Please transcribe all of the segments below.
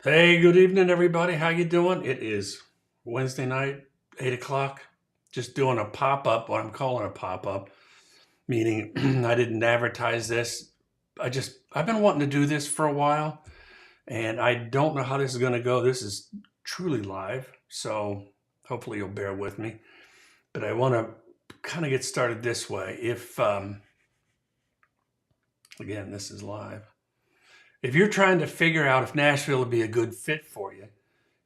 Hey, good evening, everybody. How you doing? It is Wednesday night, 8 o'clock. Just doing a pop-up, what I'm calling a pop-up, meaning I didn't advertise this. I've been wanting to do this for a while, and I don't know how this is going to go. This is truly live, so hopefully you'll bear with me. But I want to kind of get started this way. Again, this is live. If you're trying to figure out if Nashville would be a good fit for you,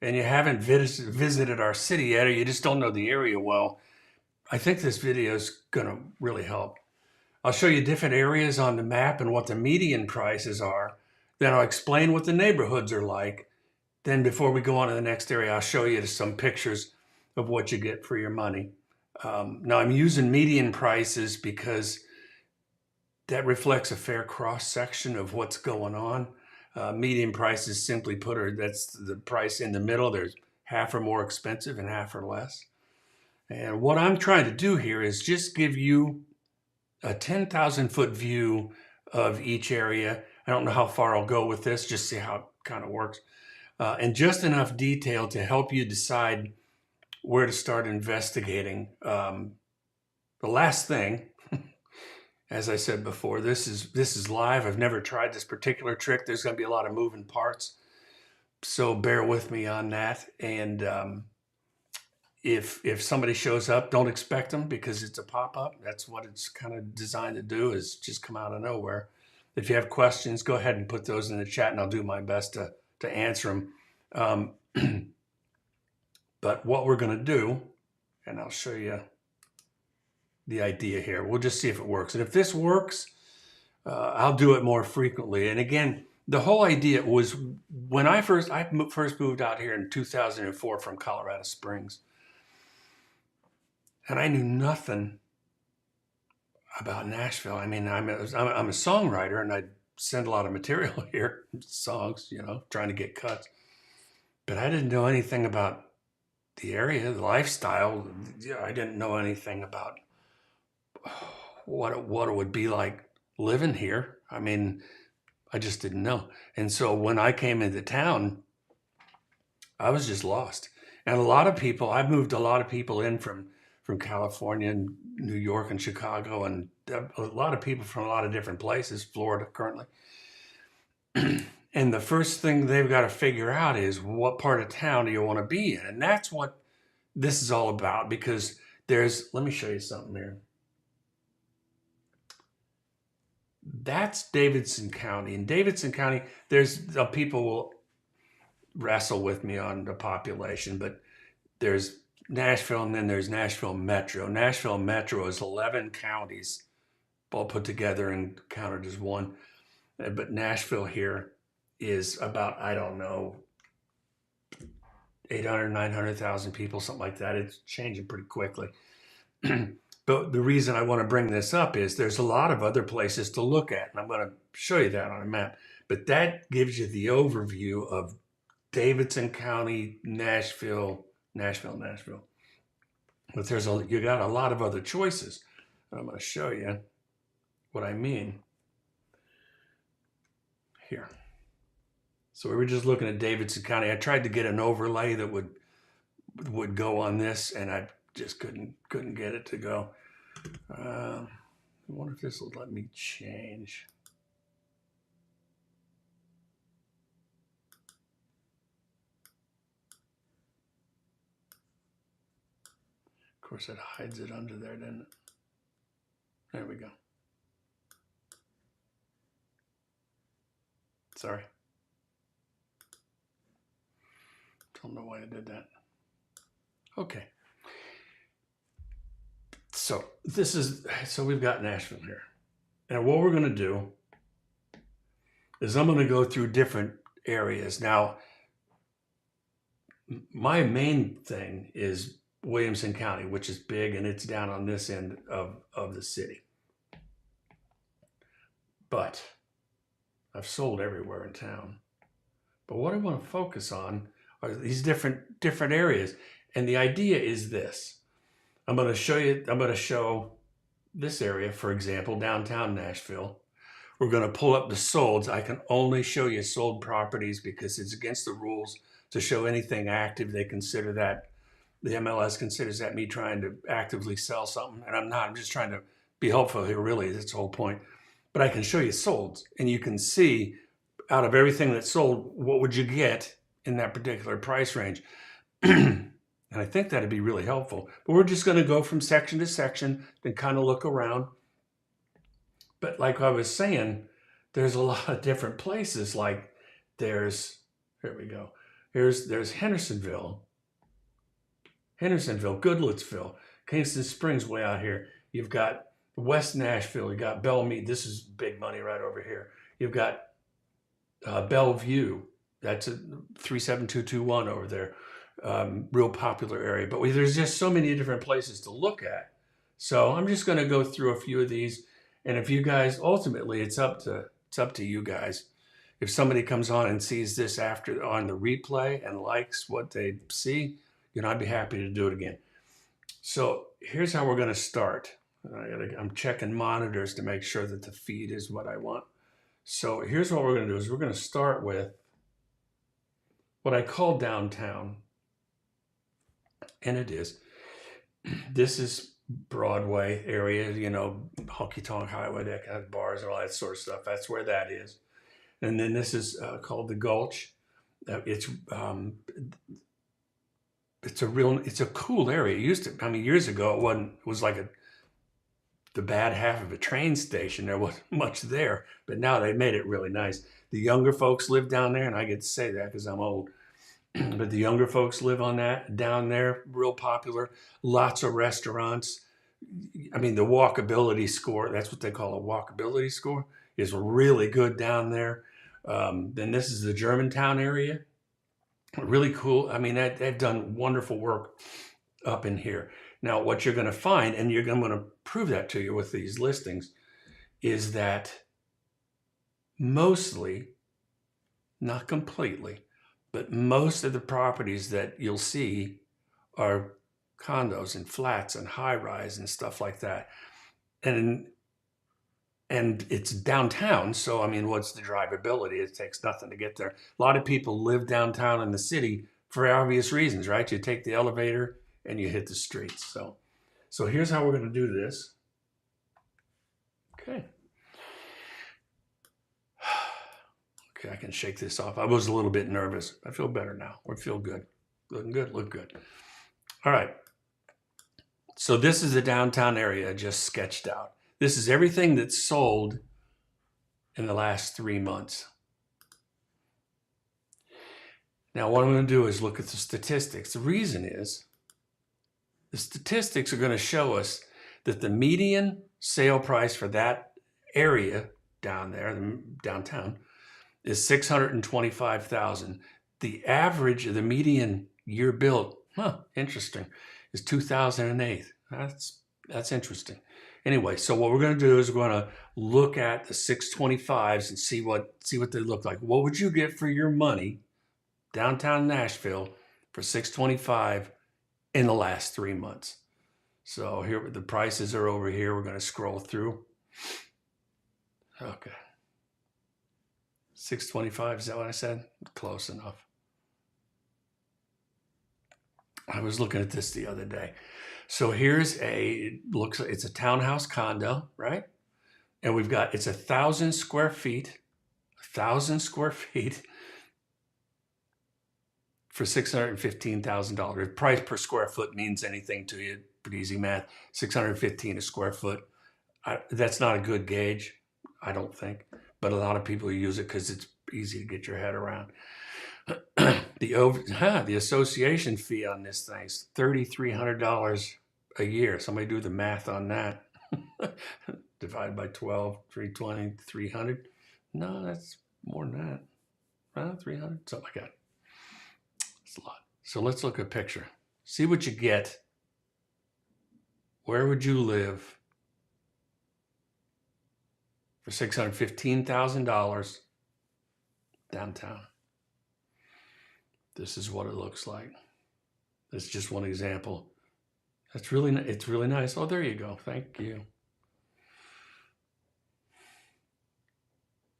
and you haven't visited our city yet, or you just don't know the area well, I think this video is going to really help. I'll show you different areas on the map and what the median prices are. Then I'll explain what the neighborhoods are like. Then before we go on to the next area, I'll show you some pictures of what you get for your money. Now I'm using median prices because that reflects a fair cross section of what's going on. Median prices simply put that's the price in the middle. There's half are more expensive and half are less. And what I'm trying to do here is just give you a 10,000 foot view of each area. I don't know how far I'll go with this, just see how it kind of works. And just enough detail to help you decide where to start investigating. The last thing, as I said before, this is live. I've never tried this particular trick. There's going to be a lot of moving parts, so bear with me on that. And if somebody shows up, don't expect them because it's a pop-up. That's what it's kind of designed to do, is just come out of nowhere. If you have questions, go ahead and put those in the chat, and I'll do my best to answer them. But what we're going to do, and I'll show you the idea here. We'll just see if it works. And if this works, I'll do it more frequently. And again, the whole idea was when I first moved out here in 2004 from Colorado Springs. And I knew nothing about Nashville. I mean, I'm a songwriter, and I send a lot of material here, songs, trying to get cuts. But I didn't know anything about the area, the lifestyle. I didn't know anything about what it would be like living here. I mean, I just didn't know. And so when I came into town, I was just lost. And a lot of people, I've moved a lot of people in from California and New York and Chicago, and a lot of people from a lot of different places, Florida currently. And the first thing they've got to figure out is, what part of town do you want to be in? And that's what this is all about, because let me show you something here. That's Davidson County. In Davidson County, people will wrestle with me on the population, but there's Nashville, and then there's Nashville Metro. Nashville Metro is 11 counties all put together and counted as one. But Nashville here is about, I don't know, 800, 900,000 people, something like that. It's changing pretty quickly. But the reason I want to bring this up is there's a lot of other places to look at, and I'm going to show you that on a map. But that gives you the overview of Davidson County, Nashville. But you got a lot of other choices. I'm going to show you what I mean here. So we were just looking at Davidson County. I tried to get an overlay that would go on this, and I just couldn't get it to go. I wonder if this will let me change. Of course, it hides it under there, doesn't it? There we go. Sorry. Don't know why I did that. Okay. So we've got Nashville here. And what we're going to do is I'm going to go through different areas. Now, my main thing is Williamson County, which is big, and it's down on this end of the city. But I've sold everywhere in town. But what I want to focus on are these different areas. And the idea is this. I'm going to show this area, for example, downtown Nashville, we're going to pull up the solds. I can only show you sold properties because it's against the rules to show anything active. They consider that, the MLS considers that me trying to actively sell something, and I'm not. I'm just trying to be helpful here, really. That's the whole point. But I can show you solds, and you can see out of everything that's sold, what would you get in that particular price range? And I think that'd be really helpful. But we're just going to go from section to section and kind of look around. But like I was saying, there's a lot of different places. Like here we go. There's Hendersonville, Goodlettsville, Kingston Springs way out here. You've got West Nashville. You got BELMONT. This is big money right over here. You've got Bellevue. That's a 37221 over there. Real popular area. But there's just so many different places to look at. So I'm just going to go through a few of these. And if you guys, ultimately, it's up to you guys. If somebody comes on and sees this on the replay and likes what they see, I'd be happy to do it again. So here's how we're going to start. I'm checking monitors to make sure that the feed is what I want. So here's what we're going to do is we're going to start with what I call downtown. And it is. This is Broadway area, Honky Tonk Highway, that kind of bars and all that sort of stuff. That's where that is. And then this is called the Gulch. It's a cool area. It used to, years ago, it was like the bad half of a train station. There wasn't much there, but now they made it really nice. The younger folks live down there, and I get to say that because I'm old. But the younger folks live down there, real popular. Lots of restaurants. The walkability score, that's what they call a walkability score, is really good down there. Then this is the Germantown area. Really cool. They've done wonderful work up in here. Now, what you're going to find, and I'm going to prove that to you with these listings, is that mostly, not completely, but most of the properties that you'll see are condos and flats and high-rise and stuff like that. And it's downtown, so what's the drivability? It takes nothing to get there. A lot of people live downtown in the city for obvious reasons, right? You take the elevator and you hit the streets. So here's how we're going to do this. Okay. Okay, I can shake this off. I was a little bit nervous. I feel better now. I feel good. Looking good, look good. All right. So this is the downtown area just sketched out. This is everything that's sold in the last 3 months. Now, what I'm going to do is look at the statistics. The reason is the statistics are going to show us that the median sale price for that area down there, downtown, is $625,000. The average of the median year built, interesting, is 2008. That's interesting. Anyway, so what we're going to do is we're going to look at the 625s and see what they look like. What would you get for your money downtown Nashville for 625 in the last 3 months? So here the prices are over here. We're going to scroll through. Okay. 625, is that what I said? Close enough. I was looking at this the other day. So looks like it's a townhouse condo, right? And it's 1,000 square feet, for $615,000. Price per square foot means anything to you, pretty easy math. $615 a square foot. That's not a good gauge, I don't think. But a lot of people use it because it's easy to get your head around. The association fee on this thing is $3,300 a year. Somebody do the math on that. Divide by 12, 320, 300. No, that's more than that. 300, something like that. It's a lot. So let's look at a picture. See what you get. Where would you live for $615,000 downtown? This is what it looks like. That's just one example. It's really nice. Oh, there you go. Thank you.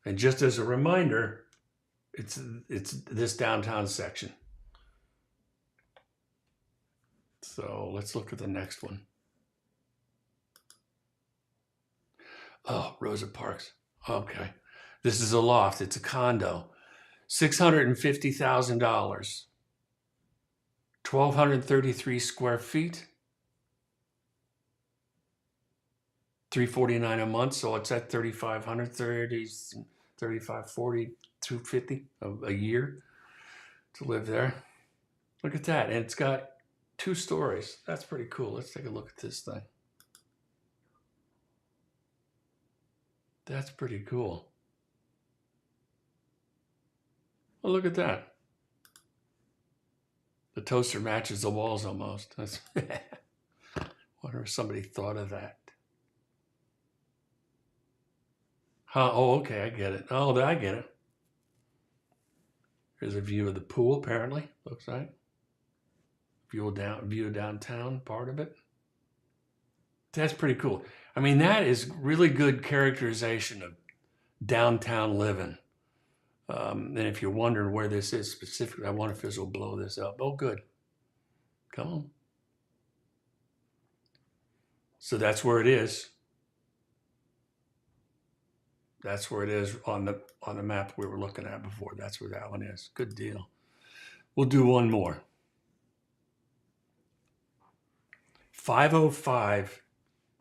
And just as a reminder, it's this downtown section. So let's look at the next one. Oh, Rosa Parks. Okay. This is a loft. It's a condo. $650,000. 1,233 square feet. $349 a month, so it's at 3,500, 35, 40, 250 a year to live there. Look at that. And it's got 2 stories. That's pretty cool. Let's take a look at this thing. That's pretty cool. Well, look at that. The toaster matches the walls almost. That's wonder if somebody thought of that. Huh? Oh, okay, I get it. Oh, I get it. Here's a view of the pool, apparently, looks like. View of downtown, part of it. That's pretty cool. I mean, that is really good characterization of downtown living. And if you're wondering where this is specifically, I wonder if this will blow this up. Oh, good. Come on. So that's where it is. That's where it is on the map we were looking at before. That's where that one is. Good deal. We'll do one more. 505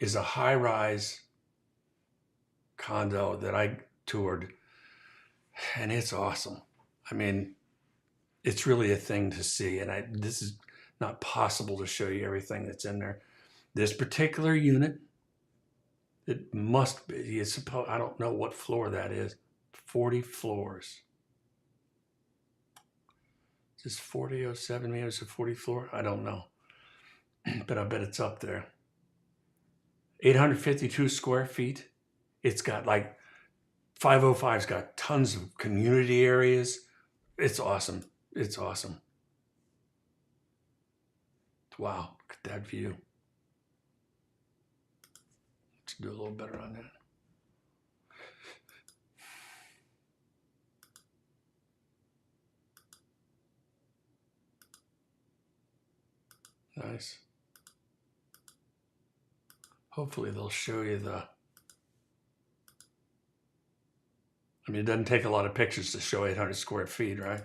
is a high-rise condo that I toured, and it's awesome. I mean, it's really a thing to see, and this is not possible to show you everything that's in there. This particular unit, it must be, I don't know what floor that is, 40 floors. Is this 4007, maybe it's a 40 floor? I don't know, but I bet it's up there. 852 square feet. It's got like, 505's got tons of community areas. It's awesome. It's awesome. Wow, look at that view. Let's do a little better on that. Nice. Hopefully they'll show you I mean, it doesn't take a lot of pictures to show 800 square feet, right?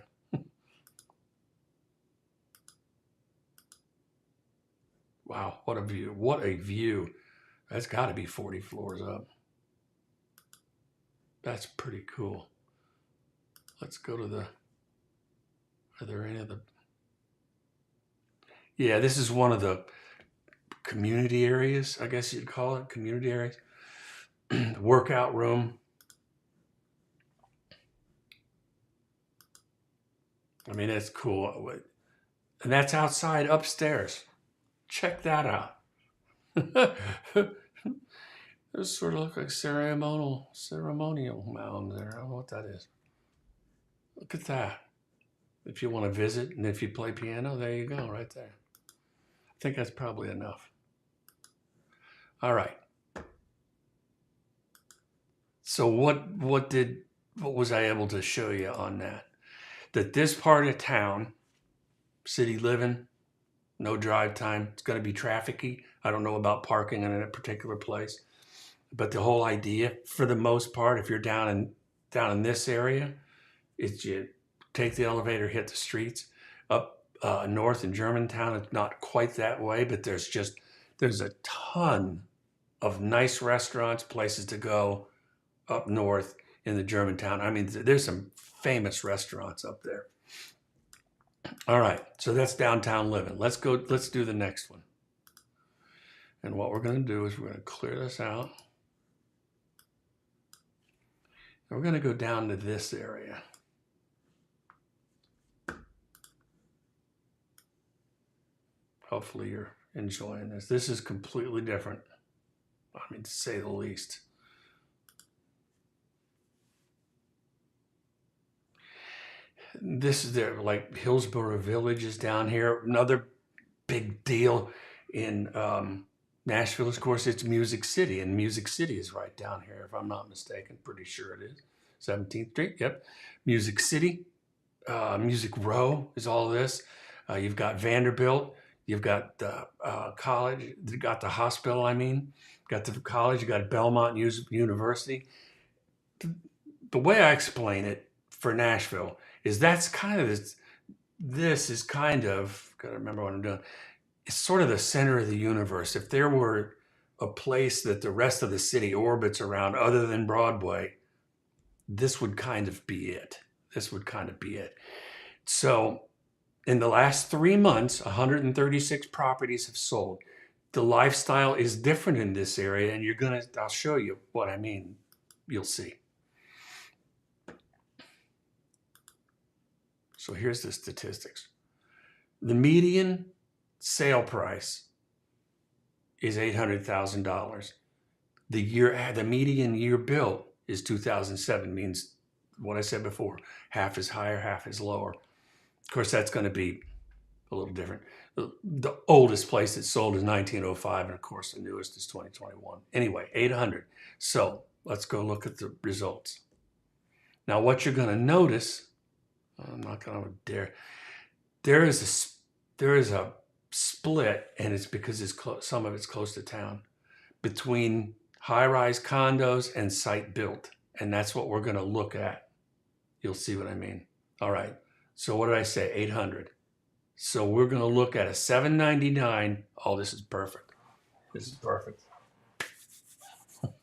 Wow, what a view. What a view. That's got to be 40 floors up. That's pretty cool. Let's go to are there any of the... Yeah, this is one of the community areas, I guess you'd call it, community areas. Workout room. I mean, it's cool. And that's outside upstairs. Check that out. Those sort of look like ceremonial mounds there. I don't know what that is. Look at that. If you want to visit and if you play piano, there you go, right there. I think that's probably enough. All right. So what was I able to show you on that? That this part of town, city living, no drive time, it's going to be trafficky. I don't know about parking in a particular place, but the whole idea, for the most part, if you're down in this area, is you take the elevator, hit the streets. Up north in Germantown, it's not quite that way, but there's a ton of nice restaurants, places to go up north in the Germantown. I mean, there's some famous restaurants up there. All right, so that's downtown living. Let's do the next one. And what we're going to do is we're going to clear this out. And we're going to go down to this area. Hopefully you're enjoying this. This is completely different. I mean, to say the least. This is there, like HILLSBORO Village is down here. Another big deal in Nashville, of course, it's Music City, and Music City is right down here, if I'm not mistaken. Pretty sure it is. 17th Street, yep. Music City, Music Row is all this. You've got Vanderbilt, you've got the college, you got the hospital, got the college, you got Belmont University. The way I explain it for Nashville is that's kind of this is kind of, gotta remember what I'm doing, it's sort of the center of the universe. If there were a place that the rest of the city orbits around other than Broadway, this would kind of be it. This would kind of be it. So in the last 3 months, 136 properties have sold. The lifestyle is different in this area, and I'll show you what I mean. You'll see. So here's the statistics. The median sale price is $800,000. The median year built is 2007, means what I said before, half is higher, half is lower. Of course, that's going to be a little different. The oldest place that sold is 1905, and of course, the newest is 2021. Anyway, 800. So let's go look at the results. Now, what you're going to notice, I'm not going to dare, there is a split, and it's because some of it's close to town, between high-rise condos and site-built, and that's what we're going to look at. You'll see what I mean. All right, so what did I say? 800. So we're going to look at a 799. Oh, this is perfect. This is perfect.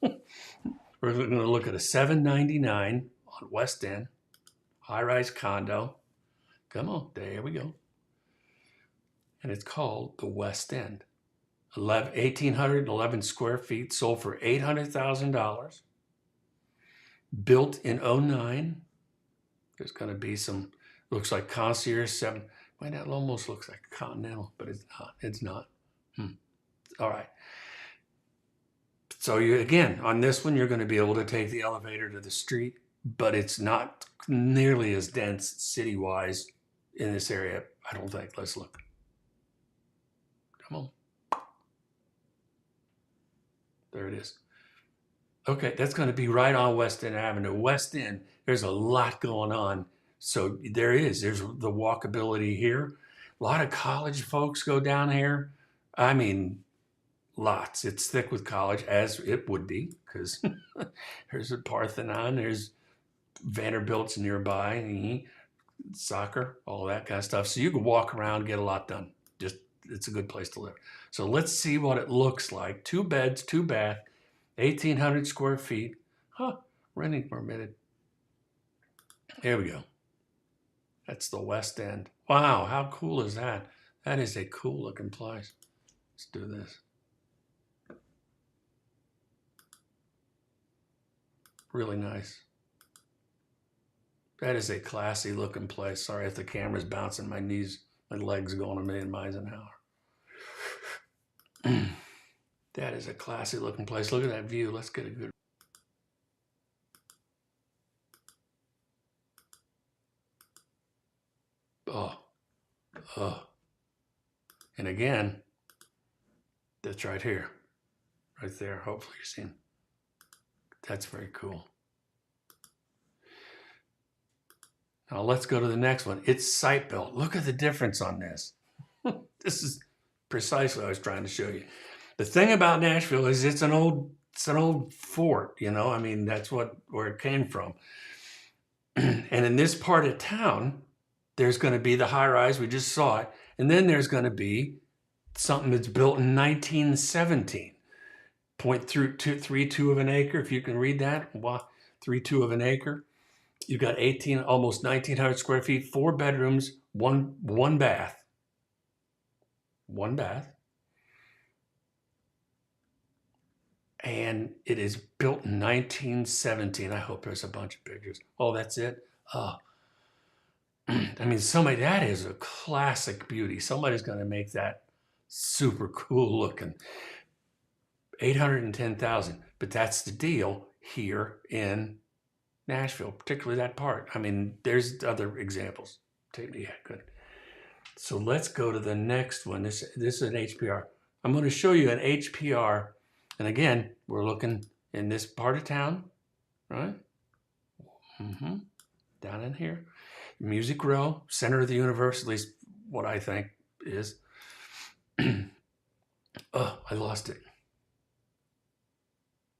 We're going to look at a 799 on West End, high-rise condo. Come on, there we go. And it's called the West End. 1,811 square feet, sold for $800,000. Built in 09. There's going to be some, looks like concierge 7. Well, that almost looks like a Continental, but it's not. It's not. All right. So again, on this one, you're going to be able to take the elevator to the street, but it's not nearly as dense city-wise in this area, I don't think. Let's look. Come on. There it is. Okay, that's going to be right on West End Avenue. West End, there's a lot going on. So there's the walkability here. A lot of college folks go down here. I mean, lots. It's thick with college, as it would be, because there's a Parthenon, there's Vanderbilt's nearby, soccer, all that kind of stuff. So you can walk around, get a lot done. Just, it's a good place to live. So let's see what it looks like. 2 beds, 2 bath, 1,800 square feet. Renting permitted. Here we go. That's the West End. Wow, how cool is that? That is a cool looking place. Let's do this. Really nice. That is a classy looking place. Sorry if the camera's bouncing, my knees, my legs going a million miles an hour. That is a classy looking place. Look at that view. Let's get a good. And again, that's right here, right there. Hopefully you're seeing. That's very cool. Now let's go to the next one. It's site built. Look at the difference on this. This is precisely what I was trying to show you. The thing about Nashville is it's an old fort, you know. I mean, that's where it came from. And in this part of town, there's going to be the high rise. We just saw it. And then there's going to be something that's built in 1917. 0.32 of an acre, if you can read that. 3.2 of an acre. You've got almost 1,900 square feet, 4 bedrooms, one bath. 1 bath. And it is built in 1917. I hope there's a bunch of pictures. Oh, that's it? I mean, that is a classic beauty. Somebody's going to make that super cool looking. 810,000, but that's the deal here in Nashville, particularly that part. I mean, there's other examples. Yeah, good. So let's go to the next one. This is an HPR. I'm going to show you an HPR, and again, we're looking in this part of town, right? Down in here. Music Row, center of the universe, at least what I think is. Oh, I lost it.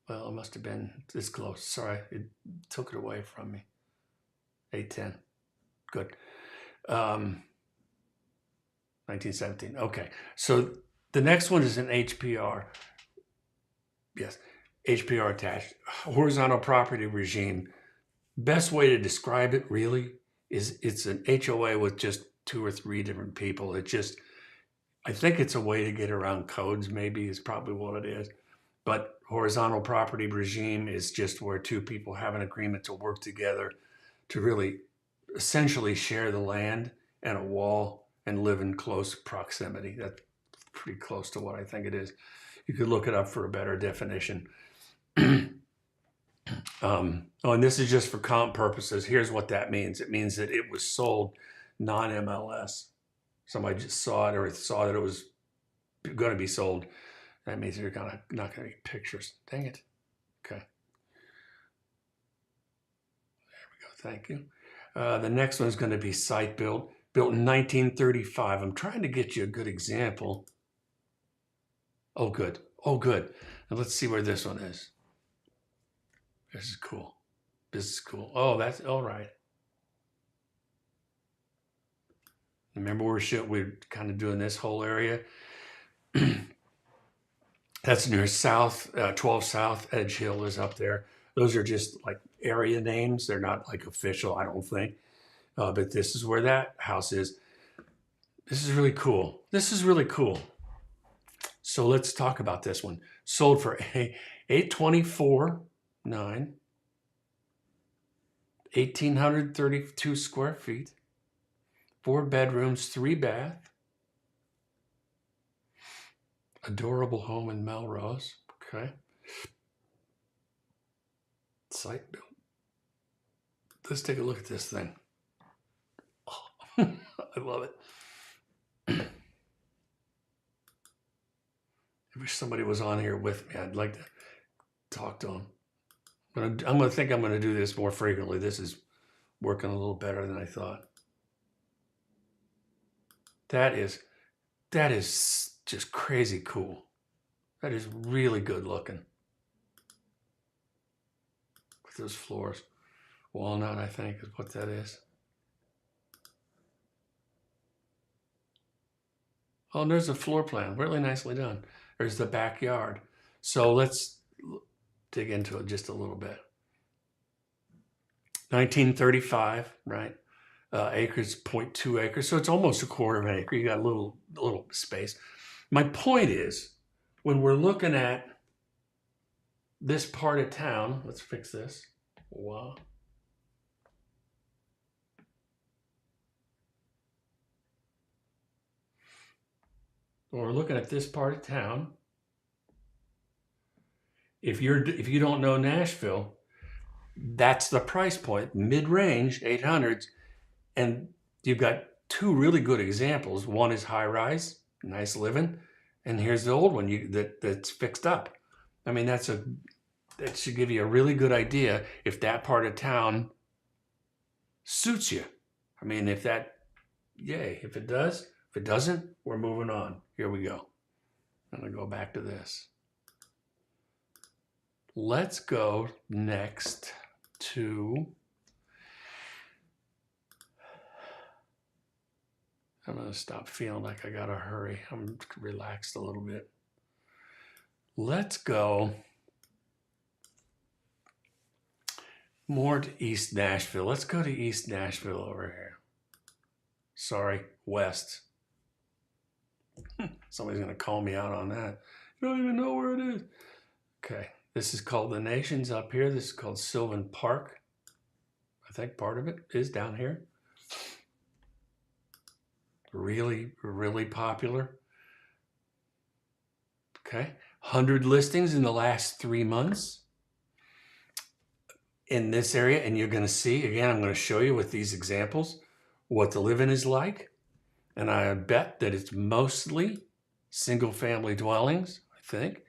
Well, it must have been this close. Sorry, it took it away from me. 810. Good. 1917. Okay. So the next one is an HPR. Yes, HPR attached. Horizontal property regime. Best way to describe it really is it's an HOA with just 2 or 3 different people. I think it's a way to get around codes, maybe is probably what it is. But horizontal property regime is just where 2 people have an agreement to work together to really essentially share the land and a wall and live in close proximity. That's pretty close to what I think it is. You could look it up for a better definition. And this is just for comp purposes. Here's what that means. It means that it was sold non-MLS. Somebody just saw it or saw that it was going to be sold. That means you're not going to get pictures. Dang it. Okay. There we go. Thank you. The next one is going to be site built in 1935. I'm trying to get you a good example. Oh, good. Oh, good. Now let's see where this one is. This is cool. This is cool. Oh, that's all right. Remember we're kind of doing this whole area. That's near South, 12 South, Edge Hill is up there. Those are just like area names. They're not like official, I don't think. But this is where that house is. This is really cool. This is really cool. So let's talk about this one. Sold for $824,900, 1,832 square feet, 4 bedrooms, 3 bath. Adorable home in Melrose. Okay. Site built. Let's take a look at this thing. Oh, I love it. I wish somebody was on here with me. I'd like to talk to them. I'm going to do this more frequently. This is working a little better than I thought. That is just crazy cool. That is really good looking. With those floors. Walnut, I think, is what that is. Oh, and there's a floor plan. Really nicely done. There's the backyard. So let's dig into it just a little bit. 1935, right? Acres, 0.2 acres. So it's almost a quarter of an acre. You got a little space. My point is, when we're looking at this part of town, let's fix this. Wow. When we're looking at this part of town, if you don't know Nashville, that's the price point, mid-range, 800s, and you've got 2 really good examples. One is high-rise, nice living, and here's the old one that's fixed up. I mean, that should give you a really good idea if that part of town suits you. I mean, yay. If it does, if it doesn't, we're moving on. Here we go. I'm going to go back to this. Let's go next to, I'm going to stop feeling like I got to hurry. I'm relaxed a little bit. Let's go more to East Nashville. Let's go to East Nashville over here. Sorry, West. Somebody's going to call me out on that. You don't even know where it is. Okay. This is called the Nations up here. This is called SYLVAN Park. I think part of it is down here. Really, really popular. Okay. 100 listings in the last 3 months in this area. And you're going to see, again, I'm going to show you with these examples what the living is like. And I bet that it's mostly single family dwellings, I think.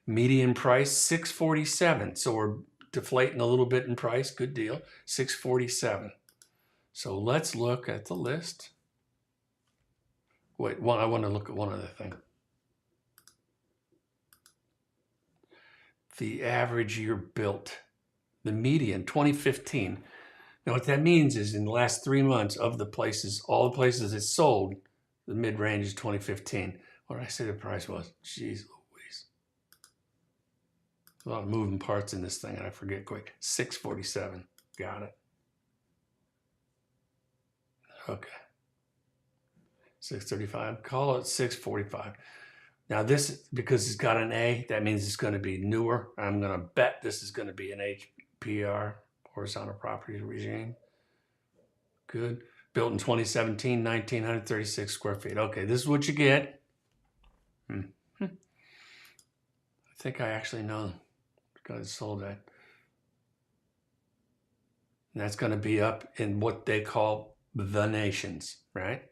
Median price, $647. So we're deflating a little bit in price. Good deal. 647. So let's look at the list. Wait, I want to look at one other thing. The average year built, the median, 2015. Now what that means is in the last 3 months of the places, all the places it sold, the mid-range is 2015. What did I say the price was? Jeez Louise. A lot of moving parts in this thing and I forget quick. 647. Got it. Okay. 635. Call it 645. Now this, because it's got an A, that means it's going to be newer. I'm going to bet this is going to be an HPR, horizontal property regime. Good. Built in 2017, 1,936 square feet. Okay, this is what you get. I think I actually know because it sold that. And that's going to be up in what they call the nations, right?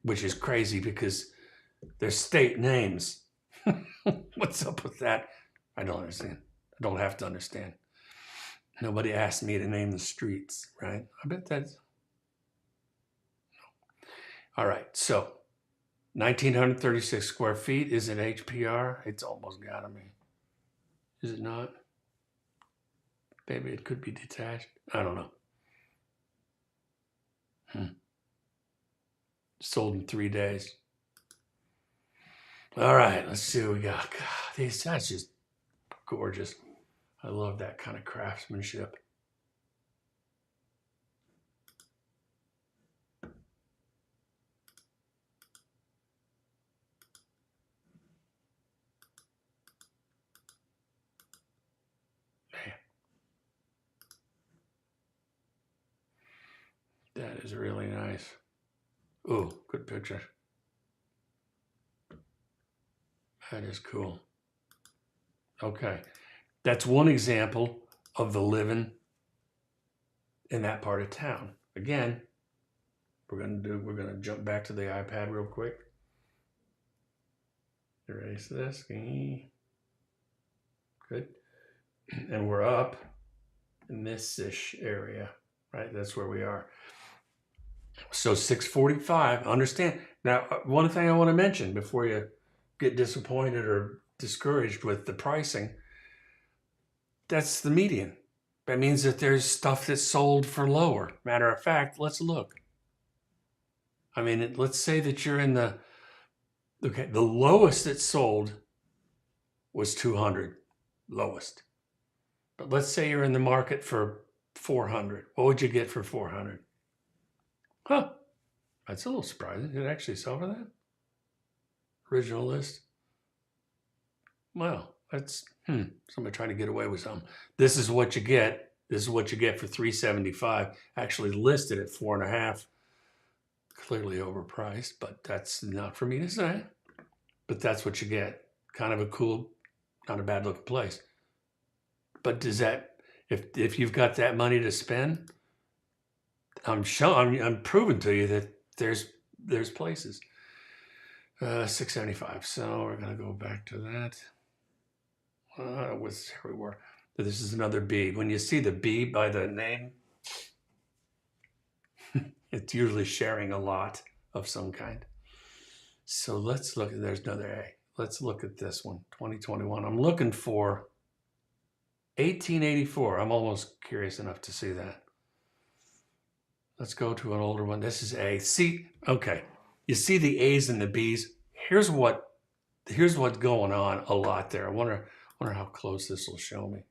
Which is crazy because they're state names. What's up with that? I don't understand. I don't have to understand. Nobody asked me to name the streets, right? I bet that's... All right, so 1,936 square feet. Is it HPR? It's almost got me. Is it not? Maybe it could be detached. I don't know. Sold in 3 days. All right, let's see what we got. God, that's just gorgeous. I love that kind of craftsmanship. Man. That is really nice. Oh, good picture. That is cool. Okay. That's one example of the living in that part of town. Again, we're gonna jump back to the iPad real quick. Erase this. Good. And we're up in this-ish area, right? That's where we are. So 645, understand. Now, one thing I want to mention before you get disappointed or discouraged with the pricing, that's the median. That means that there's stuff that's sold for lower. Matter of fact, let's look. I mean, let's say that you're in the, okay, the lowest that sold was 200, lowest. But let's say you're in the market for 400. What would you get for 400? Huh, that's a little surprising. Did it actually sell for that? Original list. Well, that's, somebody trying to get away with something. This is what you get. This is what you get for 375. Actually listed at 4.5. Clearly overpriced, but that's not for me to say. But that's what you get. Kind of a cool, not a bad looking place. But does that, if you've got that money to spend, I'm proving to you that there's places. 675. So we're gonna go back to that. Here we were. This is another B. When you see the B by the name, it's usually sharing a lot of some kind. So let's look. There's another A. Let's look at this one. 2021. I'm looking for 1884. I'm almost curious enough to see that. Let's go to an older one. This is A. See, okay. You see the A's and the B's. Here's what's going on a lot there. I wonder how close this will show me.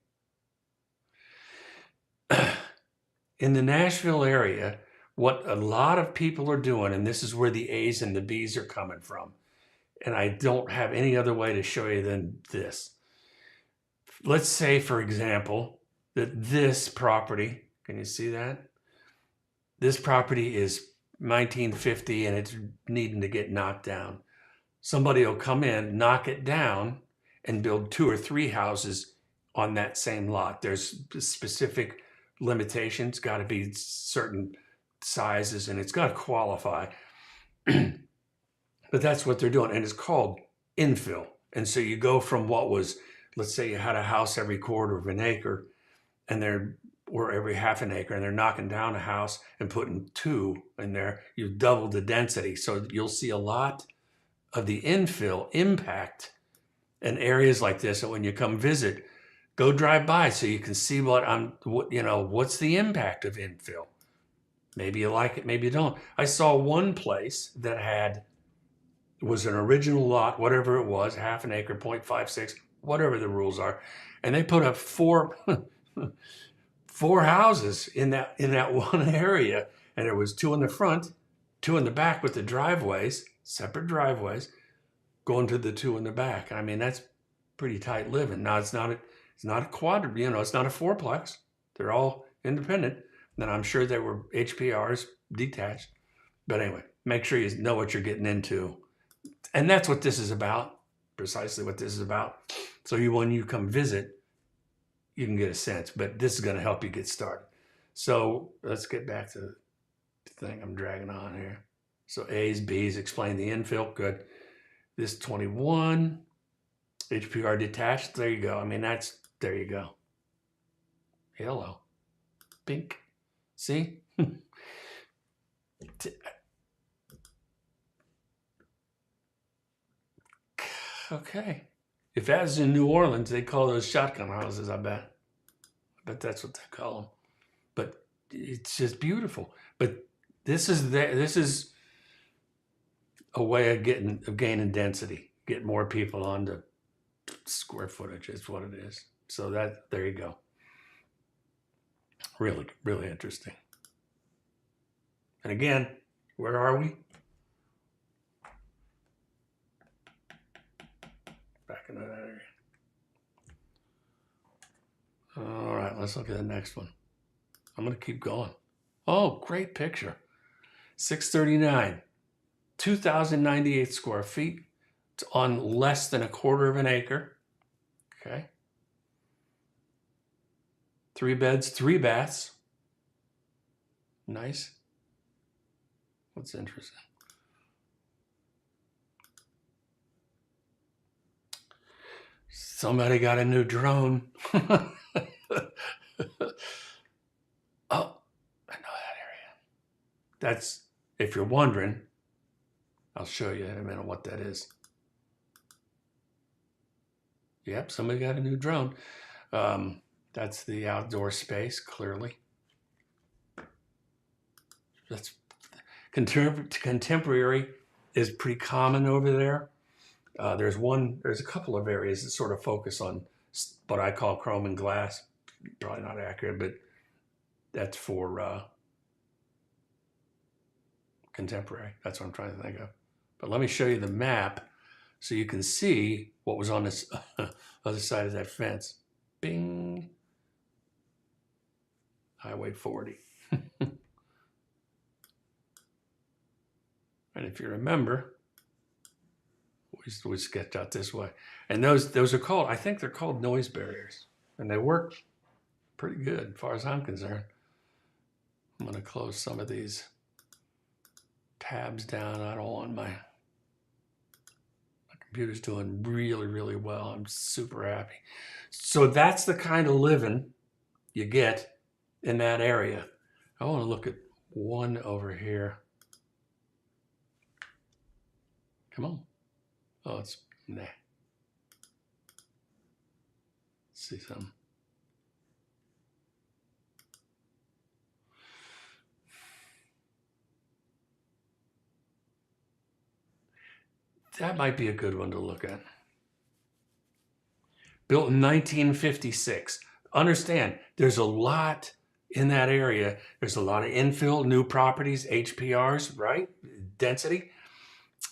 In the Nashville area, what a lot of people are doing, and this is where the A's and the B's are coming from, and I don't have any other way to show you than this. Let's say, for example, that this property, can you see that? This property is 1950 and it's needing to get knocked down. Somebody will come in, knock it down, and build 2 or 3 houses on that same lot. There's specific limitations, got to be certain sizes, and it's got to qualify. But that's what they're doing, and it's called infill. And so you go from what was, let's say you had a house every quarter of an acre, and or every half an acre, and they're knocking down a house and putting 2 in there. You've doubled the density. So you'll see a lot of the infill impact in areas like this. And when you come visit, go drive by so you can see what's the impact of infill. Maybe you like it, maybe you don't. I saw one place that was an original lot, whatever it was, half an acre, 0.56, whatever the rules are. And they put up 4 houses in that one area. And there was 2 in the front, 2 in the back with the driveways, separate driveways, going to the 2 in the back. I mean, that's pretty tight living. Now it's not a quadruple, it's not a 4-plex. They're all independent. And I'm sure they were HPRs, detached. But anyway, make sure you know what you're getting into. And that's what this is about, precisely what this is about. So when you come visit, you can get a sense. But this is going to help you get started. So let's get back to the thing I'm dragging on here. So A's, B's, explain the infill. Good. This 21, HPR detached. There you go. I mean, there you go. Hello. Pink. See? Okay. If that was in New Orleans, they call those shotgun houses, I bet. I bet that's what they call them. But it's just beautiful. But this is a way of gaining density, get more people onto square footage is what it is. So there you go. Really, really interesting. And again, where are we? Back into that area. All right, let's look at the next one. I'm going to keep going. Oh, great picture. 639, 2,098 square feet. It's on less than 1/4 of an acre. Okay. 3 beds, 3 baths. Nice. What's interesting? Somebody got a new drone. Oh, I know that area. That's, if you're wondering, I'll show you in a minute what that is. Yep, somebody got a new drone. That's the outdoor space, clearly. That's contemporary is pretty common over there. There's a couple of areas that sort of focus on what I call chrome and glass. Probably not accurate, but that's for contemporary. That's what I'm trying to think of. But let me show you the map so you can see what was on this other side of that fence. Bing. Highway 40. And if you remember, we sketched out this way. And those are called, I think they're called noise barriers. And they work pretty good as far as I'm concerned. I'm going to close some of these tabs down. I don't want my computer's doing really, really well. I'm super happy. So that's the kind of living you get in that area. I want to look at one over here. Come on. Oh, it's nah. Let's see something. That might be a good one to look at. Built in 1956. Understand, there's a lot in that area. There's a lot of infill, new properties, HPRs, right? Density.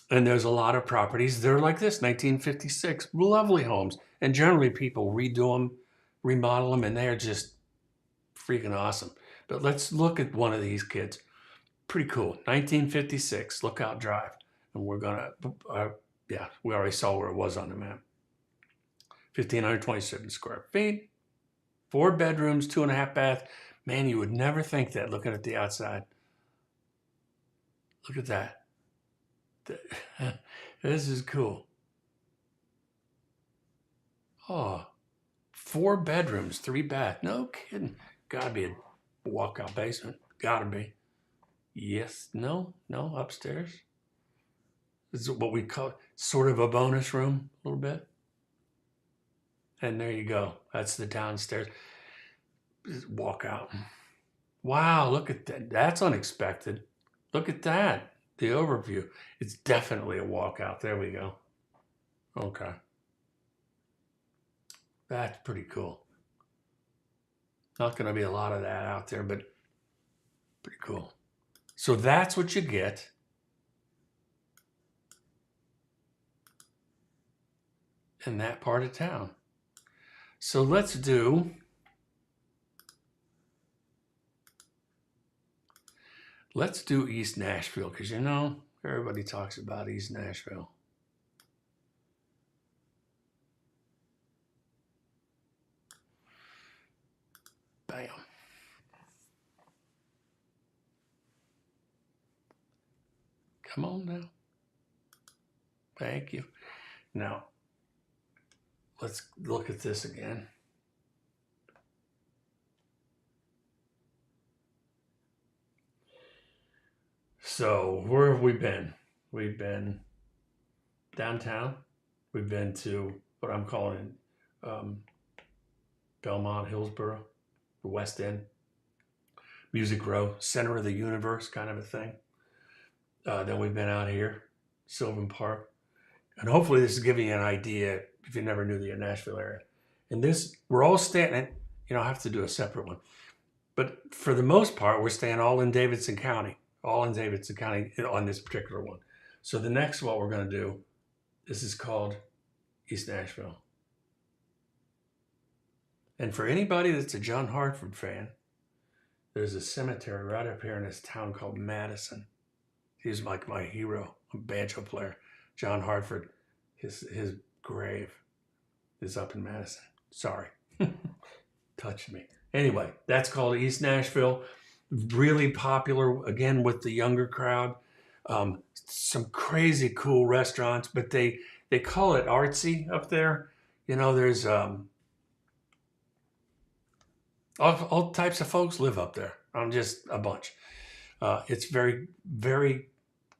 And there's a lot of properties. They're like this, 1956, lovely homes. And generally people redo them, remodel them, and they're just freaking awesome. But let's look at one of these kids. Pretty cool, 1956, Lookout Drive. And we're gonna, yeah, we already saw where it was on the map. 1,527 square feet, 4 bedrooms, 2.5 bath. Man, you would never think that looking at the outside. Look at that. This is cool. Oh, 4 bedrooms, 3 bath. No kidding. Gotta be a walkout basement. Gotta be. Yes, no, upstairs. This is what we call sort of a bonus room, a little bit. And there you go. That's the downstairs. Walk out. Wow, look at that. That's unexpected. Look at that. The overview. It's definitely a walkout. There we go. Okay. That's pretty cool. Not going to be a lot of that out there, but pretty cool. So that's what you get. In that part of town. So let's do East Nashville, because everybody talks about East Nashville. Bam. Come on now. Thank you. Now, let's look at this again. So where have we been? We've been downtown. We've been to what I'm calling BELMONT, HILLSBORO, the West End, Music Row, center of the universe kind of a thing. Then we've been out here, Sylvan Park. And hopefully this is giving you an idea if you never knew the Nashville area. And this, we're all staying, I have to do a separate one. But for the most part, we're staying all in Davidson County. All in Davidson County on this particular one. So the next what we're going to do, this is called East Nashville. And for anybody that's a John Hartford fan, there's a cemetery right up here in this town called Madison. He's like my hero, a banjo player. John Hartford, his grave is up in Madison. Sorry, touched me. Anyway, that's called East Nashville. Really popular, again, with the younger crowd. Some crazy cool restaurants, but they call it artsy up there. There's all types of folks live up there. Just a bunch. It's very, very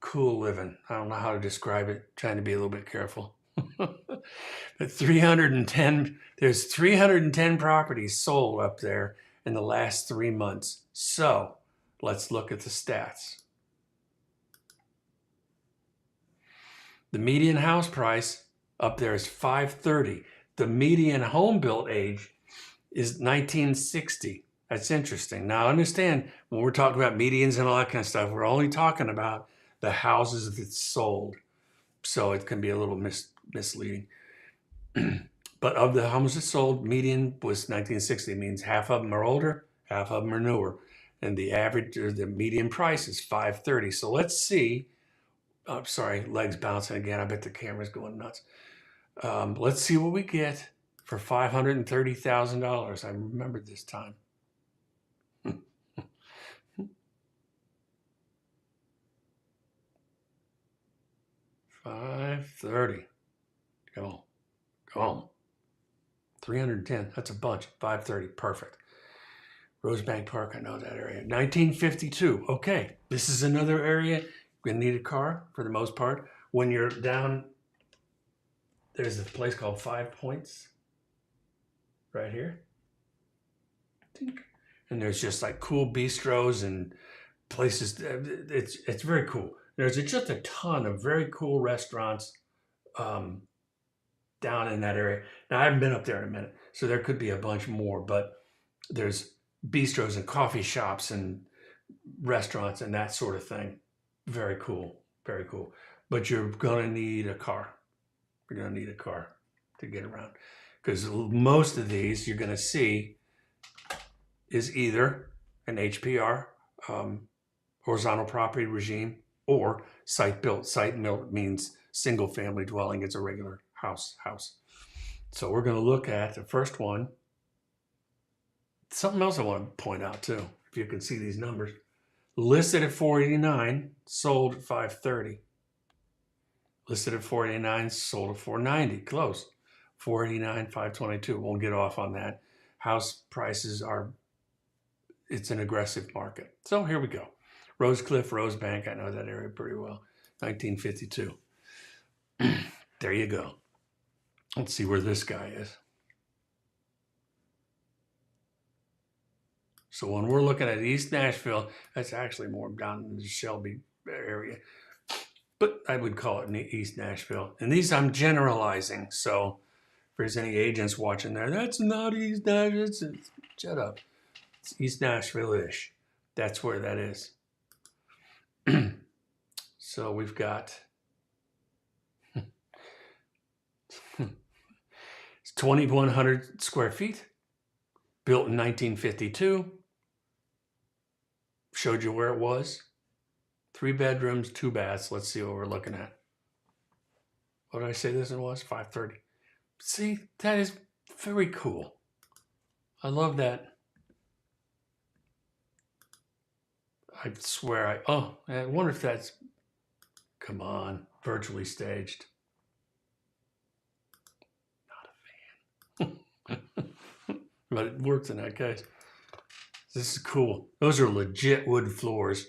cool living. I don't know how to describe it. Trying to be a little bit careful. But 310, there's 310 properties sold up there in the last 3 months. So let's look at the stats. The median house price up there is $530. The median home built age is 1960. That's interesting. Now understand, when we're talking about medians and all that kind of stuff, we're only talking about the houses that sold. So it can be a little misleading. But of the homes that sold, median was 1960. It means half of them are older, half of them are newer. And the average, or the median price is $530. So let's see. Oh, sorry, legs bouncing again. I bet the camera's going nuts. Let's see what we get for $530,000. I remembered this time. $530. Come on. Go on. 310. That's a bunch. $530. Perfect. Rosebank Park. I know that area. 1952. Okay. This is another area. You're going to need a car for the most part. When you're down, there's a place called 5 Points right here. And there's just like cool bistros and places. It's very cool. There's just a ton of very cool restaurants down in that area. Now, I haven't been up there in a minute, so there could be a bunch more, but there's bistros and coffee shops and restaurants and that sort of thing. Very cool. Very cool. But you're going to need a car. You're going to need a car to get around. Because most of these you're going to see is either an HPR, horizontal property regime, or site built. Site built means single family dwelling. It's a regular house. So we're going to look at the first one. Something else I want to point out too, if you can see these numbers. Listed at $489, sold at $530. Listed at $489, sold at $490, close. 489, 522. Won't get off on that. House prices it's an aggressive market. So here we go. Rose Cliff, Rosebank, I know that area pretty well. 1952. There you go. Let's see where this guy is. So when we're looking at East Nashville, that's actually more down in the Shelby area. But I would call it East Nashville. And these I'm generalizing. So if there's any agents watching there, that's not East Nashville. Shut up. It's East Nashville-ish. That's where that is. So we've got it's 2,100 square feet, built in 1952. Showed you where it was. 3 bedrooms, 2 baths. Let's see what we're looking at. What did I say this was? 530. See, that is very cool. I love that. I swear I wonder if that's, come on, virtually staged. Not a fan. But it works in that case. This is cool. Those are legit wood floors.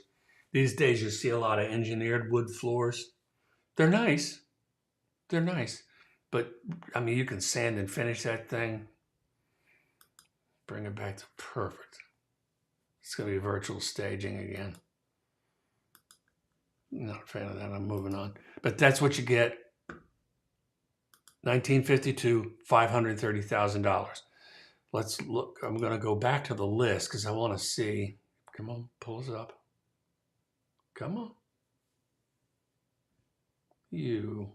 These days you see a lot of engineered wood floors. They're nice. They're nice. But, I mean, you can sand and finish that thing. Bring it back to perfect. It's going to be virtual staging again. Not a fan of that. I'm moving on. But that's what you get. 1952, $530,000. Let's look. I'm going to go back to the list because I want to see. Come on, pulls up. Come on. You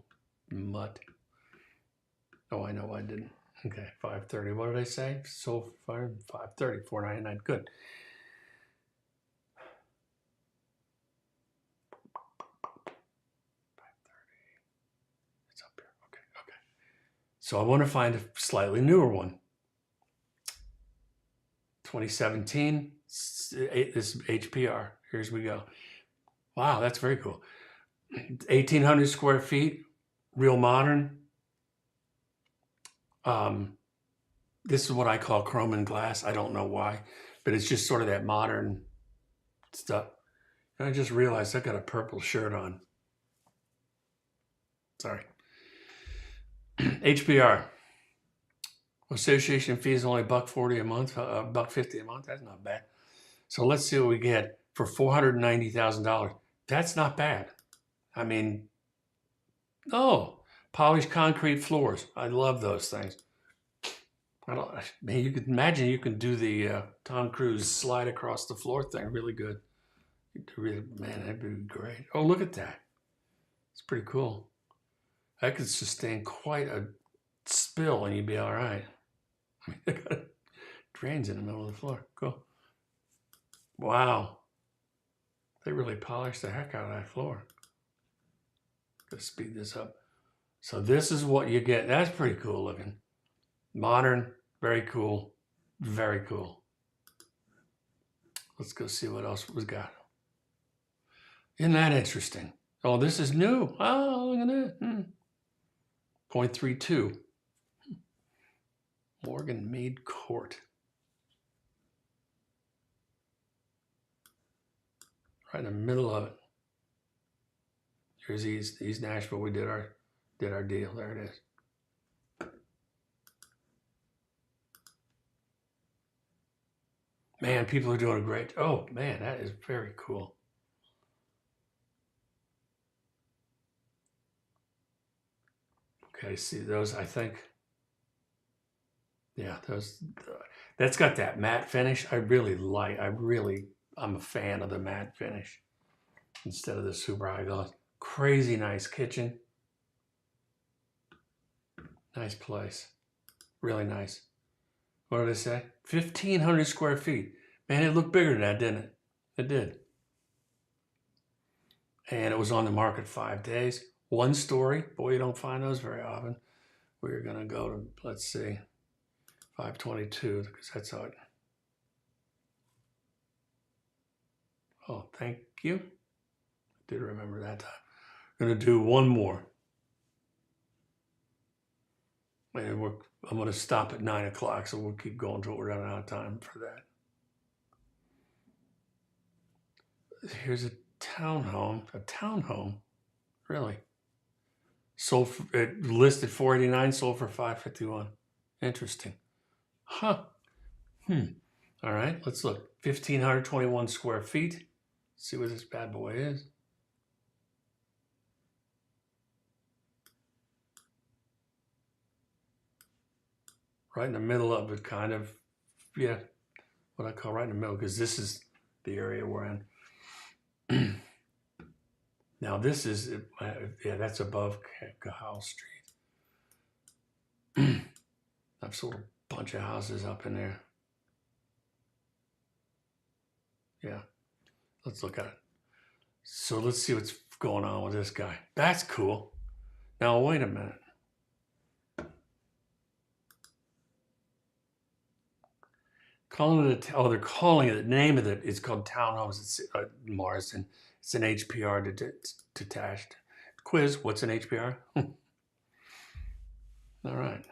mutt. Oh, I know I didn't. Okay, 530. What did I say? So far, 530, 499. Good. It's up here. Okay, okay. So I want to find a slightly newer one. 2017, this HPR. Here's we go. Wow, that's very cool. 1,800 square feet, real modern. This is what I call chrome and glass. I don't know why, but it's just sort of that modern stuff. And I just realized I got a purple shirt on. Sorry. HPR. Association fees only $140 a month, $150 a month. That's not bad. So let's see what we get for $490,000. That's not bad. I mean, polished concrete floors. I love those things. You could imagine you can do the Tom Cruise slide across the floor thing really good. Man, that'd be great. Oh, look at that. It's pretty cool. That could sustain quite a spill and you'd be all right. I mean, they got drains in the middle of the floor. Cool. Wow. They really polished the heck out of that floor. Let's speed this up. So this is what you get. That's pretty cool looking. Modern, very cool, very cool. Let's go see what else we've got. Isn't that interesting? Oh, this is new. Oh, look at that. 0.32. Morgan Mead Court. Right in the middle of it. Here's East Nashville. We did our deal. There it is. Man, people are doing a great. Oh man, that is very cool. Okay, see those. I think. Yeah, those. That's got that matte finish. I really like. I'm a fan of the matte finish instead of the super high gloss. Crazy nice kitchen. Nice place. Really nice. What did I say? 1,500 square feet. Man, it looked bigger than that, didn't it? It did. And it was on the market 5 days. 1 story. Boy, you don't find those very often. We're going to go to, let's see, 522, because that's how it. Oh, thank you. I did remember that time. I'm going to do one more. And I'm going to stop at 9 o'clock, so we'll keep going until we're running out of time for that. Here's a townhome, really. Sold for, it listed 489, sold for 551. Interesting. Huh. All right, let's look. 1,521 square feet. Let's see what this bad boy is. Right in the middle of it, kind of. Yeah, what I call right in the middle, because this is the area we're in. Now this is, yeah, that's above Cahal Street. I've sold a bunch of houses up in there. Yeah, let's look at it. So let's see what's going on with this guy. That's cool. Now, wait a minute. They're calling it, the name of it is called Townhomes. It's Marsden. It's an HPR detached. Quiz, what's an HPR? All right.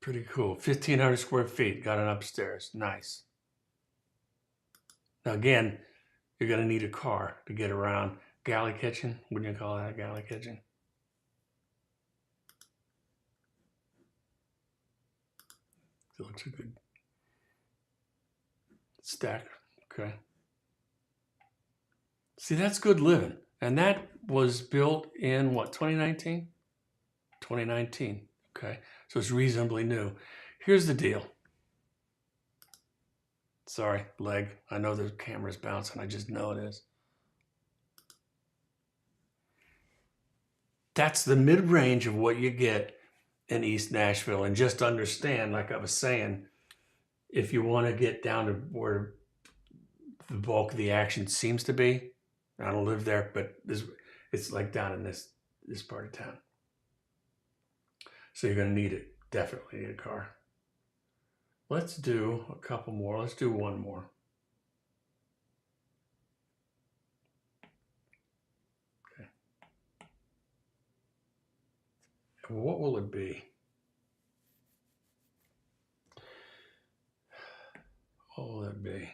Pretty cool. 1,500 square feet. Got an upstairs. Nice. Now, again, you're going to need a car to get around. Galley kitchen. Wouldn't you call that a galley kitchen? It looks a good stack. Okay. See, that's good living. And that was built in what, 2019? 2019. Okay. So it's reasonably new. Here's the deal. Sorry, leg. I know the camera's bouncing. I just know it is. That's the mid-range of what you get in East Nashville. And just understand, like I was saying, if you want to get down to where the bulk of the action seems to be, I don't live there, but it's like down in this part of town. So you're going to need it. Definitely need a car. Let's do a couple more. Let's do one more. Okay. And what will it be? What will it be?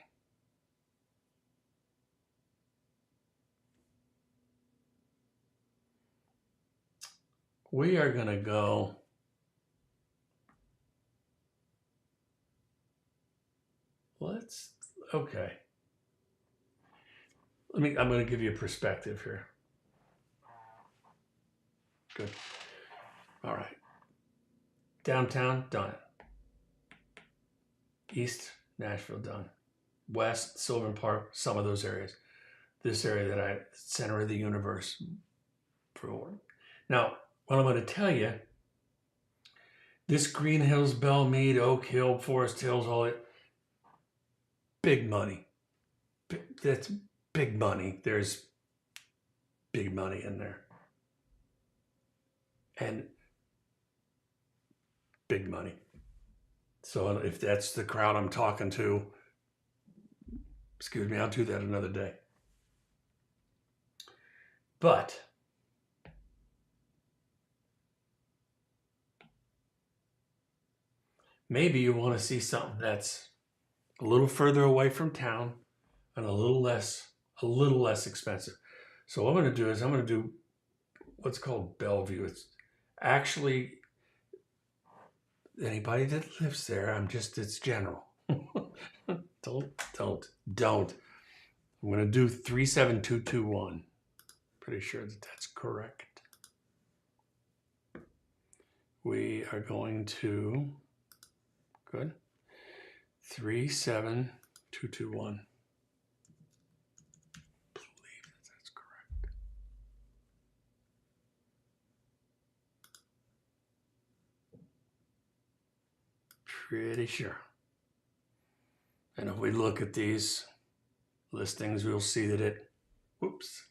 We are going to go. Okay. I'm going to give you a perspective here. Good. All right. Downtown, done. East Nashville, done. West, Sylvan Park, some of those areas. This area center of the universe. Now, what I'm going to tell you, this Green Hills, Belmead, Oak Hill, Forest Hills, all that, big money. That's big money. There's big money in there. And big money. So if that's the crowd I'm talking to, excuse me, I'll do that another day. But maybe you want to see something that's a little further away from town and a little less expensive. So what I'm going to do is I'm going to do what's called Bellevue. It's actually anybody that lives there. It's general. Don't. I'm going to do 37221. Pretty sure that's correct. We are going to, good, 37221. Believe that's correct. Pretty sure. And if we look at these listings, we'll see that whoops.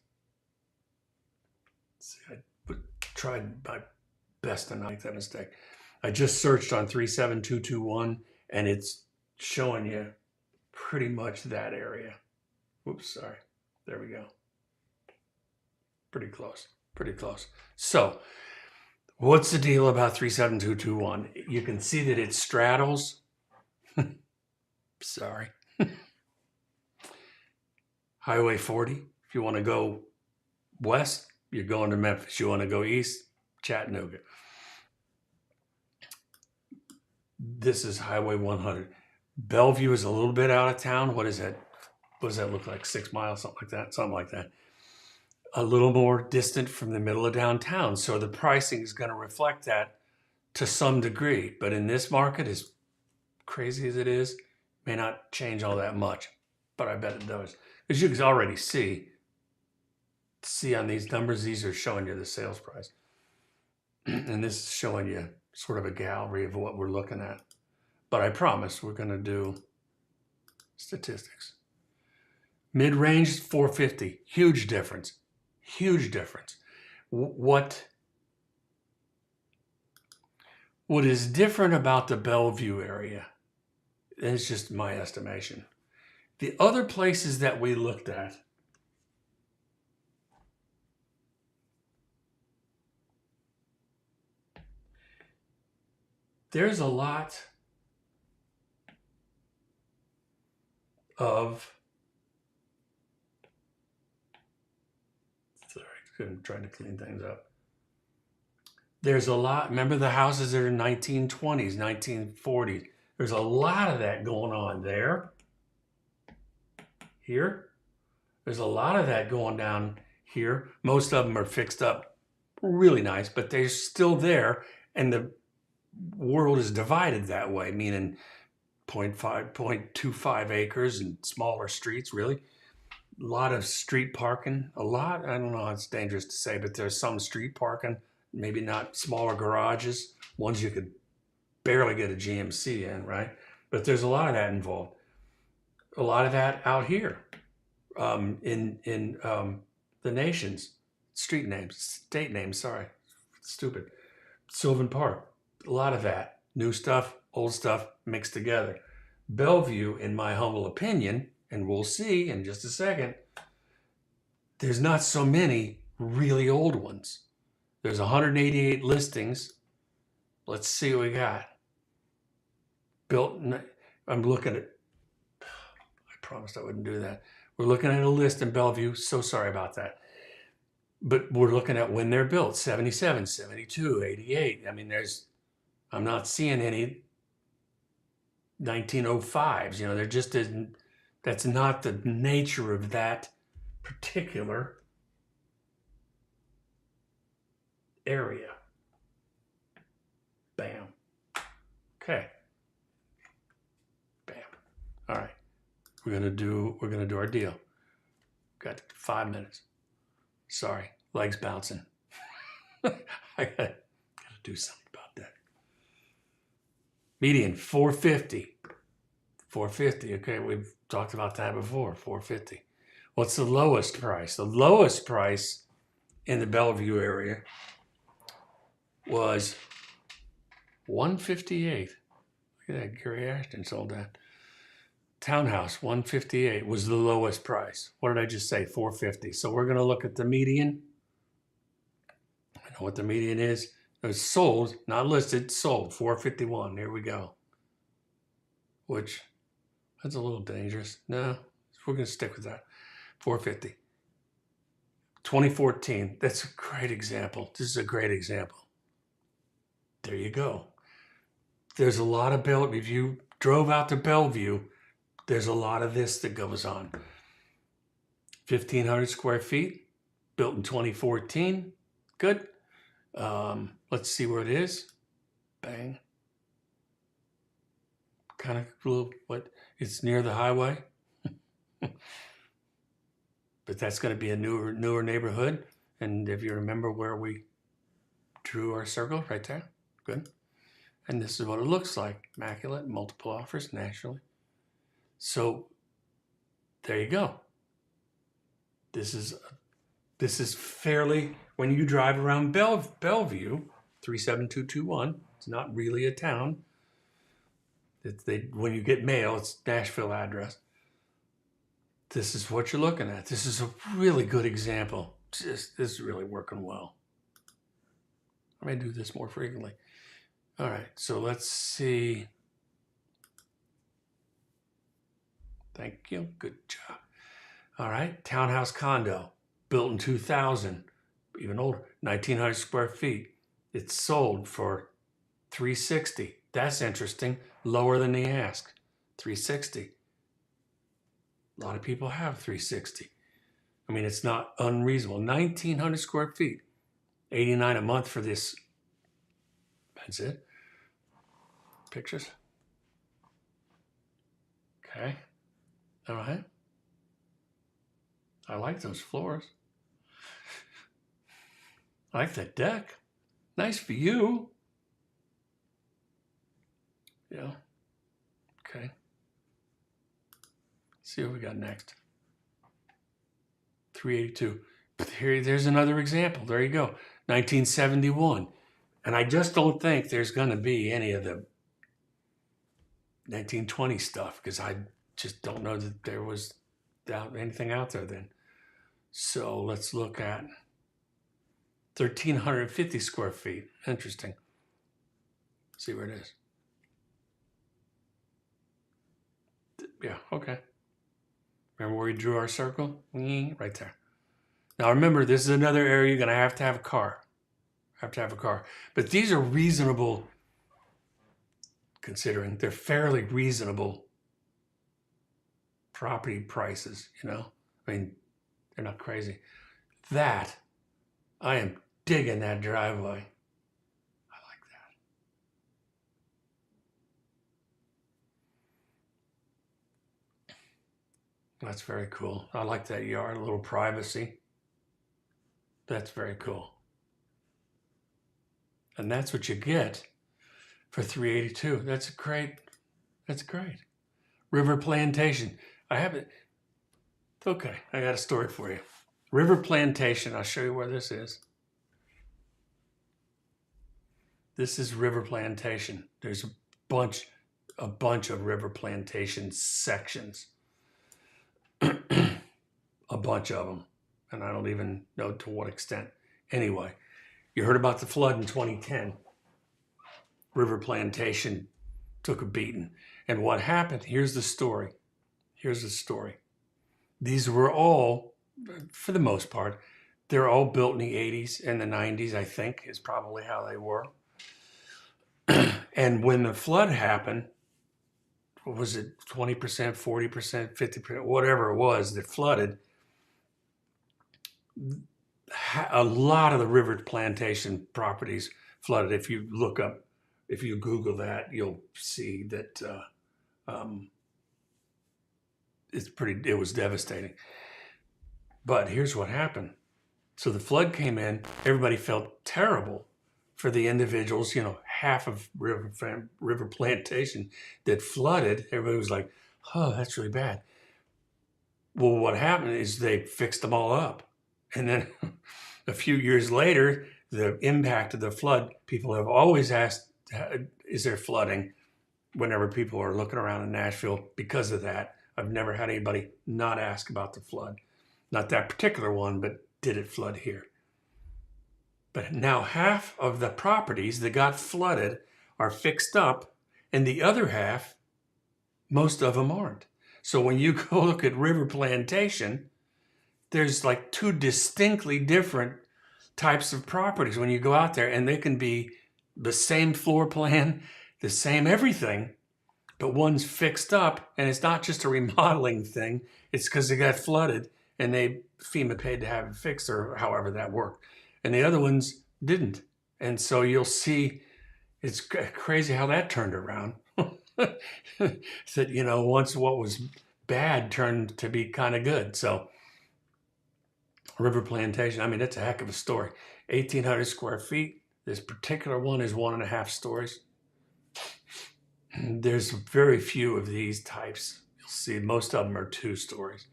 Let's see, I tried my best to not make that mistake. I just searched on 37221 and it's showing you pretty much that area. Oops, sorry. There we go. Pretty close. Pretty close. So, what's the deal about 37221? You can see that it straddles. Sorry. Highway 40. If you want to go west, you're going to Memphis. You want to go east, Chattanooga. This is Highway 100. Bellevue is a little bit out of town. What is that? What does that look like? 6 miles, something like that. Something like that. A little more distant from the middle of downtown. So the pricing is going to reflect that to some degree. But in this market, as crazy as it is, may not change all that much. But I bet it does. As you can already see on these numbers, these are showing you the sales price. And this is showing you sort of a gallery of what we're looking at. But I promise we're going to do statistics. Mid-range, 450. Huge difference. Huge difference. What is different about the Bellevue area, and it's just my estimation, the other places that we looked at, there's a lot of, sorry, I'm trying to clean things up. There's a lot, remember the houses that are 1920s, 1940s. There's a lot of that going on there. Here. There's a lot of that going down here. Most of them are fixed up really nice, but they're still there. And the world is divided that way, meaning 0.25 acres and smaller streets, really. A lot of street parking. A lot, I don't know, it's dangerous to say, but there's some street parking, maybe not smaller garages, ones you could barely get a GMC in, right? But there's a lot of that involved. A lot of that out here in the nation's state names, sorry, stupid. Sylvan Park, a lot of that. New stuff, old stuff mixed together. Bellevue, in my humble opinion, and we'll see in just a second, there's not so many really old ones. There's 188 listings. Let's see what we got. I'm looking at, I promised I wouldn't do that. We're looking at a list in Bellevue. So sorry about that. But we're looking at when they're built, 77, 72, 88. I mean, I'm not seeing any 1905s. You know, there just isn't, that's not the nature of that particular area. Bam. Okay. Bam. All right. We're gonna do our deal. Got 5 minutes. Sorry, legs bouncing. I gotta do something about that. Median 450. 450. Okay, we've talked about that before. 450. What's the lowest price? The lowest price in the Bellevue area was 158. Look at that, Gary Ashton sold that. Townhouse 158 was the lowest price. What did I just say? 450. So we're going to look at the median. I know what the median is. It was sold, not listed, sold. 451. There we go. Which, that's a little dangerous. No, we're going to stick with that. 450. 2014. That's a great example. This is a great example. There you go. There's a lot of Bellevue. If you drove out to Bellevue, there's a lot of this that goes on. 1,500 square feet, built in 2014. Good. Let's see where it is. Bang. Kind of little, it's near the highway. But that's going to be a newer neighborhood. And if you remember where we drew our circle, right there. Good. And this is what it looks like. Immaculate, multiple offers nationally. So there you go. This is fairly, when you drive around Bellevue, 37221, it's not really a town. When you get mail, it's Nashville address. This is what you're looking at. This is a really good example. This is really working well. I may do this more frequently. All right, so let's see. Thank you. Good job. All right, townhouse condo, built in 2000, even older, 1,900 square feet. It's sold for $360. That's interesting. Lower than the ask. $360. A lot of people have $360. I mean, it's not unreasonable. 1,900 square feet. $89 a month for this. That's it. Pictures. Okay. All right. I like those floors. I like that deck. Nice view. Yeah. Okay. Let's see what we got next. 382. There's another example. There you go. 1971. And I just don't think there's going to be any of the 1920 stuff because I just don't know that there was anything out there then. So let's look at 1,350 square feet. Interesting. See where it is. Yeah, okay. Remember where we drew our circle? Right there. Now remember, this is another area you're going to have a car. But these are reasonable, considering they're fairly reasonable property prices, you know? I mean, they're not crazy. That, I am digging that driveway. I like that. That's very cool. I like that yard, a little privacy. That's very cool. And that's what you get for $382. That's great. River Plantation. I have it. Okay, I got a story for you. River Plantation. I'll show you where this is. This is River Plantation. There's a bunch of River Plantation sections. A bunch of them. And I don't even know to what extent. Anyway, you heard about the flood in 2010. River Plantation took a beating. And what happened? Here's the story. These were all, for the most part, they're all built in the 80s and the 90s, I think, is probably how they were. And when the flood happened, what was it, 20%, 40%, 50%, whatever it was that flooded, a lot of the River Plantation properties flooded. If you Google that, you'll see that it was devastating. But here's what happened. So the flood came in, everybody felt terrible for the individuals, you know, half of River Plantation that flooded. Everybody was like, oh, that's really bad. Well, what happened is they fixed them all up. And then a few years later, the impact of the flood, people have always asked, is there flooding? Whenever people are looking around in Nashville because of that. I've never had anybody not ask about the flood. Not that particular one, but did it flood here? But now half of the properties that got flooded are fixed up, and the other half, most of them aren't. So when you go look at River Plantation, there's like two distinctly different types of properties when you go out there, and they can be the same floor plan, the same everything, but one's fixed up, and it's not just a remodeling thing. It's because they got flooded, and FEMA paid to have it fixed, or however that worked. And the other ones didn't. And so you'll see, it's crazy how that turned around. That, you know, once what was bad turned to be kind of good. So River Plantation, I mean, it's a heck of a story. 1,800 square feet. This particular one is 1.5 stories. There's very few of these types. You'll see most of them are 2 stories.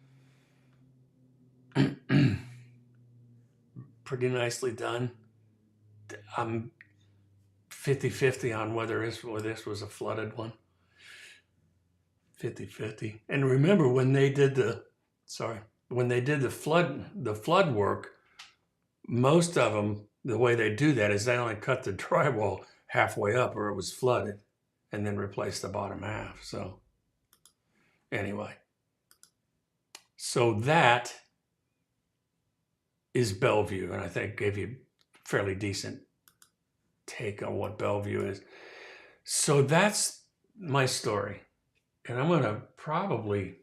Pretty nicely done. I'm 50-50 on whether this was a flooded one. 50-50. And remember when they did the flood work, most of them, the way they do that is they only cut the drywall halfway up or it was flooded and then replace the bottom half. So anyway, so that is Bellevue, and I think gave you a fairly decent take on what Bellevue is. So that's my story. And I'm gonna probably,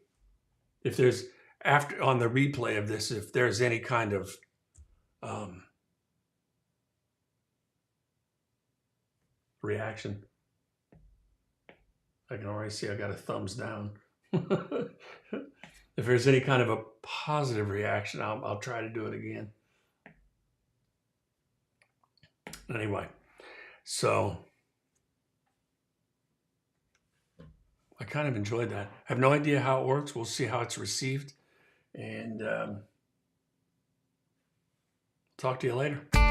if there's, after on the replay of this, if there's any kind of reaction, I can already see I got a thumbs down. If there's any kind of a positive reaction, I'll try to do it again. Anyway, so I kind of enjoyed that. I have no idea how it works. We'll see how it's received. And talk to you later.